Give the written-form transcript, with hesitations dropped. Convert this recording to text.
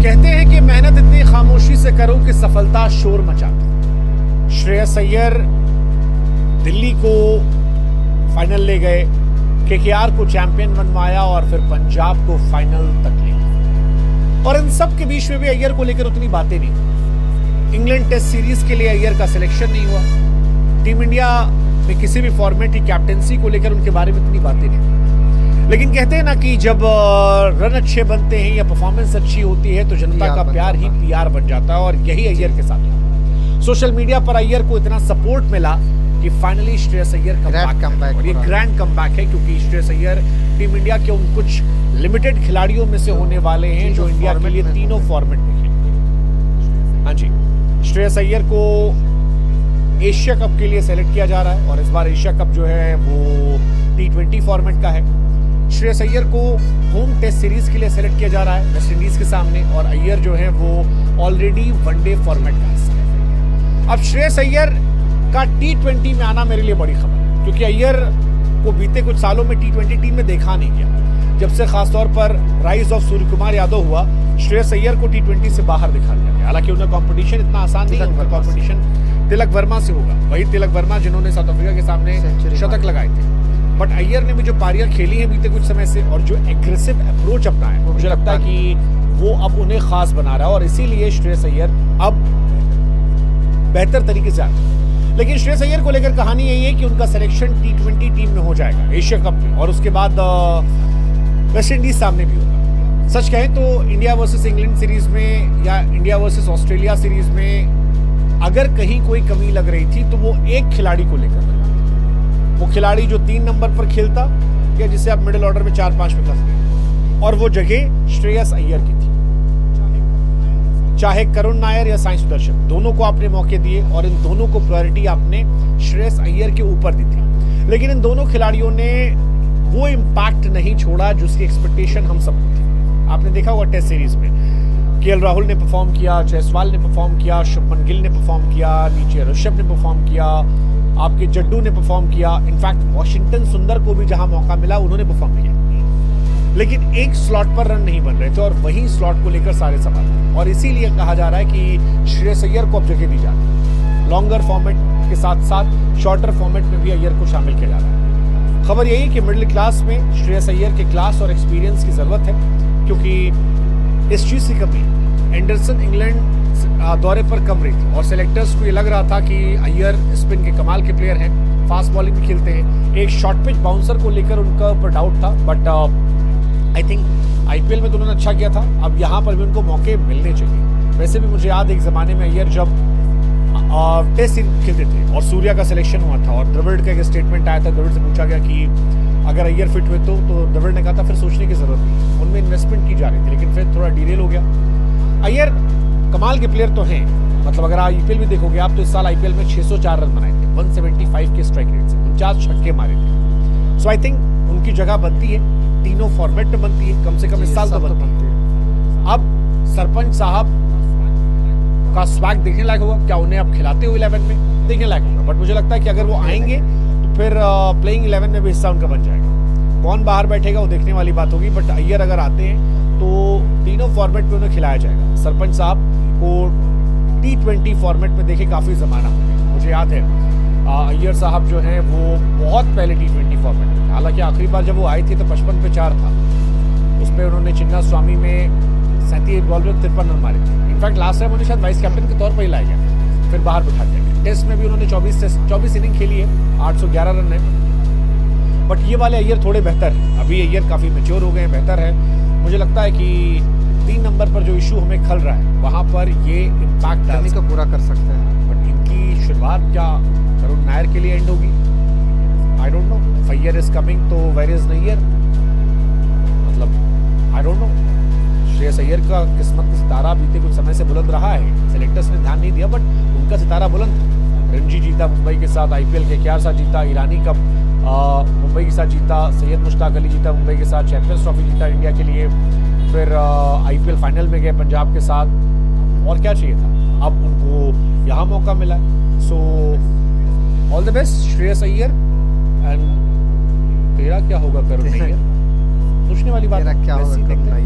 कहते हैं कि मेहनत इतनी खामोशी से करो कि सफलता शोर मचाती। श्रेयस अय्यर दिल्ली को फाइनल ले गए, केकेआर को चैंपियन बनवाया और फिर पंजाब को फाइनल तक ले गए। और इन सब के बीच में भी अय्यर को लेकर उतनी बातें नहीं हुई। इंग्लैंड टेस्ट सीरीज के लिए अय्यर का सिलेक्शन नहीं हुआ। टीम इंडिया में किसी भी फॉर्मेट की कैप्टेंसी को लेकर उनके बारे में इतनी बातें नहीं हुई। लेकिन कहते हैं ना कि जब रन अच्छे बनते हैं या परफॉर्मेंस अच्छी होती है तो जनता का प्यार ही पीआर बन जाता है, और यही अय्यर के साथ। सोशल मीडिया पर अय्यर को इतना सपोर्ट मिला कि फाइनली श्रेयस अय्यर कमबैक, और ये ग्रैंड कमबैक है, क्योंकि श्रेयस अय्यर टीम इंडिया के उन कुछ लिमिटेड खिलाड़ियों में से होने वाले हैं जो इंडिया के लिए तीनों फॉर्मेट में खेले। हाँ जी, श्रेयस अय्यर को एशिया कप के लिए सेलेक्ट किया जा रहा है, और इस बार एशिया कप जो है वो T20 फॉर्मेट का है। श्रेयस अय्यर को होम टेस्ट सीरीज के लिए सेलेक्ट किया जा रहा है वेस्ट इंडीज के सामने, और अय्यर जो है वो ऑलरेडी वनडे फॉर्मेट का हिस्सा है। अब श्रेयस अय्यर का T20 में आना मेरे लिए बड़ी खबर है, क्योंकि अय्यर को बीते कुछ सालों में T20 टीम में देखा नहीं गया। जब से खासतौर पर राइज ऑफ सूर्य कुमार यादव हुआ, श्रेयस अय्यर को T20 से बाहर दिखा दिया गया। हालांकि उनका कंपटीशन इतना आसान नहीं है, उनका कंपटीशन तिलक वर्मा से होगा, वही तिलक वर्मा जिन्होंने साउथ अफ्रीका के सामने शतक लगाए थे। बट अय्यर ने भी जो पारियां खेली हैं बीते कुछ समय से, और जो एग्रेसिव अप्रोच अपना है, मुझे लगता है कि वो अब उन्हें खास बना रहा है, और इसीलिए श्रेयस अय्यर अब बेहतर तरीके से आए। लेकिन श्रेयस अय्यर को लेकर कहानी यही है कि उनका सिलेक्शन T20 टीम में हो जाएगा एशिया कप में, और उसके बाद वेस्ट इंडीज सामने भी होगा। सच कहें तो इंडिया वर्सेस इंग्लैंड सीरीज में या इंडिया वर्सेस ऑस्ट्रेलिया सीरीज में अगर कहीं कोई कमी लग रही थी तो वो एक खिलाड़ी को लेकर, वो खिलाड़ी जो 3 नंबर पर खेलता या जिसे आप मिडिल ऑर्डर में 4-5 में कसते, और वो जगह श्रेयस अय्यर की थी। चाहे करुण नायर या साई सुदर्शन, दोनों को आपने मौके दिए और इन दोनों को प्रायोरिटी आपने श्रेयस अय्यर के ऊपर दी थी। लेकिन इन दोनों खिलाड़ियों ने वो इम्पैक्ट नहीं छोड़ा जिसकी एक्सपेक्टेशन हम सबको थी। आपने देखा हुआ टेस्ट सीरीज में केएल राहुल ने परफॉर्म किया, जायसवाल ने परफॉर्म किया, शुभमन गिल ने परफॉर्म किया, नीचे ऋषभ ने परफॉर्म किया, आपके जड्डू ने परफॉर्म किया, इनफैक्ट वॉशिंगटन सुंदर को भी जहां मौका मिला उन्होंने परफॉर्म किया। लेकिन एक स्लॉट पर रन नहीं बन रहे थे, और वही स्लॉट को लेकर सारे सवाल थे, और इसीलिए कहा जा रहा है कि श्रेयस अय्यर को अब जगह दी जा रही है। लॉन्गर फॉर्मेट के साथ साथ शॉर्टर फॉर्मेट में भी अय्यर को शामिल किया जा रहा है। खबर यही कि मिडिल क्लास में श्रेयस अय्यर के क्लास और एक्सपीरियंस की जरूरत है, क्योंकि इस चीज की कमी एंडरसन इंग्लैंड दौरे पर कम रही थी, और सेलेक्टर्स को ये लग रहा था कि अय्यर स्पिन के कमाल के प्लेयर हैं, फास्ट बॉलिंग भी खेलते हैं। एक शॉर्ट पिच बाउंसर को लेकर उनका ऊपर डाउट था, बट आई थिंक आईपीएल में तो उन्होंने अच्छा किया था। अब यहाँ पर भी उनको मौके मिलने चाहिए। वैसे भी मुझे याद है एक जमाने में अय्यर जब टेस्ट खेलते थे और सूर्या का सिलेक्शन हुआ था, और द्रविड़ का एक स्टेटमेंट आया था, द्रविड़ से पूछा गया कि अगर अय्यर फिट हुए तो द्रविड़ ने कहा था फिर सोचने की जरूरत नहीं, उनमें इन्वेस्टमेंट की जा रही थी, लेकिन फिर थोड़ा डिलेल हो गया। अय्यर कमाल के प्लेयर तो हैं, मतलब अगर आईपीएल भी देखोगे आप तो इस साल आईपीएल में 604 रन बनाए थे, 175 के स्ट्राइक रेट से, 49 छक्के मारे थे। सो आई थिंक उनकी जगह बनती है, तीनों फॉर्मेट में बनती है, कम से कम इस साल तो बनती है। अब सरपंच साहब का स्वैग देखने लायक होगा, क्या उन्हें अब खिलाते हुए 11 में देखने लायक होगा, बट मुझे लगता है कि अगर वो आएंगे तो फिर प्लेइंग 11 में भी हिस्सा उनका बन जाएगा। कौन बाहर बैठेगा वो देखने वाली बात होगी, बट अय्यर अगर आते हैं तो तीनों फॉर्मेट में उन्हें खिलाया जाएगा। सरपंच साहब को T20 फॉर्मेट में देखे काफी जमाना हो गया। मुझे याद है अय्यर साहब जो हैं वो बहुत पहले T20 फॉर्मेट में थे, हालांकि आखिरी बार जब वो आई थी तो 55 पे 4 था, उसमें उन्होंने चिन्ना स्वामी में 37 बॉल में 53 रन मारे थे। इनफैक्ट लास्ट टाइम उन्हें शायद वाइस कैप्टन के तौर पर ही लाया गया, फिर बाहर बिठा दिया गया। टेस्ट में भी उन्होंने 24 इनिंग खेली है, 811 रन है, बट ये वाले अय्यर थोड़े बेहतर है। अभी अय्यर काफी मैच्योर हो गए हैं, बेहतर है। मुझे लगता है कि 3 नंबर पर जो इशू हमें खल रहा है वहां पर ये इम्पैक्ट कमी को पूरा कर सकते हैं, बट इनकी शुरुआत क्या करुण नायर के लिए एंड होगी, I don't know. Fire is coming तो वेयर इज नैयर, मतलब I don't know. Shreyas Iyer का किस्मत का सितारा बीते कुछ समय से बुलंद रहा है, सेलेक्टर्स ने ध्यान नहीं दिया, बट उनका सितारा बुलंद था। रणजी जीता मुंबई के साथ, आईपीएल केकेआर साथ जीता, ईरानी कप मुंबई के साथ जीता, सैयद मुश्ताक अली जीता मुंबई के साथ, चैंपियंस ट्रॉफी जीता इंडिया के लिए, फिर आईपीएल फाइनल में गए पंजाब के साथ, और क्या चाहिए था। अब उनको यहाँ मौका मिला, so all the best Shreyas Iyer. And तेरा क्या होगा करुण नायर, पूछने वाली बात, क्या होगा।